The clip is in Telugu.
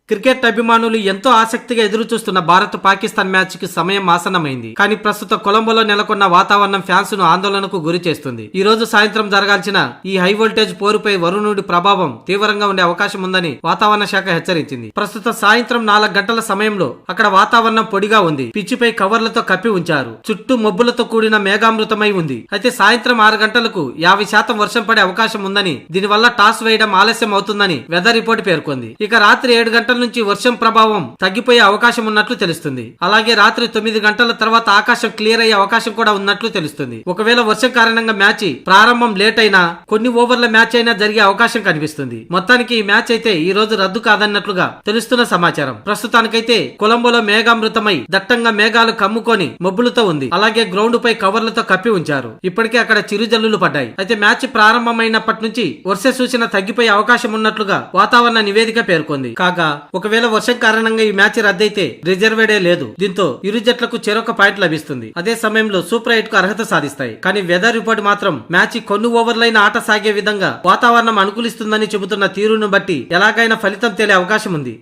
క్రికెట్ అభిమానులు ఎంతో ఆసక్తిగా ఎదురుచూస్తున్న భారత్ పాకిస్తాన్ మ్యాచ్ కి సమయం ఆసన్నమైంది. కానీ ప్రస్తుత కొలంబోలో నెలకొన్న వాతావరణం ఫ్యాన్స్ ను ఆందోళనకు గురి చేస్తుంది. ఈ రోజు సాయంత్రం జరగాల్సిన ఈ హై వోల్టేజ్ పోరుపై వరుణుడి ప్రభావం తీవ్రంగా ఉండే అవకాశం ఉందని వాతావరణ శాఖ హెచ్చరించింది. ప్రస్తుత సాయంత్రం 4 గంటల సమయంలో అక్కడ వాతావరణం పొడిగా ఉంది. పిచ్చిపై కవర్లతో కప్పి ఉంచారు. చుట్టూ మబ్బులతో కూడిన మేఘామృతమై ఉంది. అయితే సాయంత్రం 6 గంటలకు 50% వర్షం పడే అవకాశం ఉందని, దీనివల్ల టాస్ వేయడం ఆలస్యం అవుతుందని వెదర్ రిపోర్ట్ పేర్కొంది. ఇక రాత్రి 7 గంటల నుంచి వర్షం ప్రభావం తగ్గిపోయే అవకాశం ఉన్నట్లు తెలుస్తుంది. అలాగే రాత్రి 9 గంటల తర్వాత ఆకాశం క్లియర్ అయ్యే అవకాశం కూడా ఉన్నట్లు తెలుస్తుంది. ఒకవేళ వర్షం కారణంగా మ్యాచ్ ప్రారంభం లేట్ అయినా కొన్ని ఓవర్ల మ్యాచ్ అయినా జరిగే అవకాశం కనిపిస్తుంది. మొత్తానికి ఈ మ్యాచ్ అయితే ఈ రోజు రద్దు కాదన్నట్లుగా తెలుస్తున్న సమాచారం. ప్రస్తుతానికైతే కొలంబోలో మేఘామృతమై దట్టంగా మేఘాలు కమ్ముకొని మబ్బులతో ఉంది. అలాగే గ్రౌండ్ పై కవర్లతో కప్పి ఉంచారు. ఇప్పటికే అక్కడ చిరుజల్లులు పడ్డాయి. అయితే మ్యాచ్ ప్రారంభమైనప్పటి నుంచి వర్ష సూచన తగ్గిపోయే అవకాశం ఉన్నట్లుగా వాతావరణ నివేదిక పేర్కొంది. కాగా ఒకవేళ వర్షం కారణంగా ఈ మ్యాచ్ రద్దయితే రిజర్వేడే లేదు. దీంతో ఇరు జట్లకు చెరొక పాయింట్ లభిస్తుంది. అదే సమయంలో సూపర్ 8 కు అర్హత సాధిస్తాయి. కానీ వెదర్ రిపోర్ట్ మాత్రం మ్యాచ్ కొన్ని ఓవర్లైన ఆట సాగే విధంగా వాతావరణం అనుకూలిస్తుందని చెబుతున్న తీరును బట్టి ఎలాగైనా ఫలితం తేలే అవకాశం ఉంది.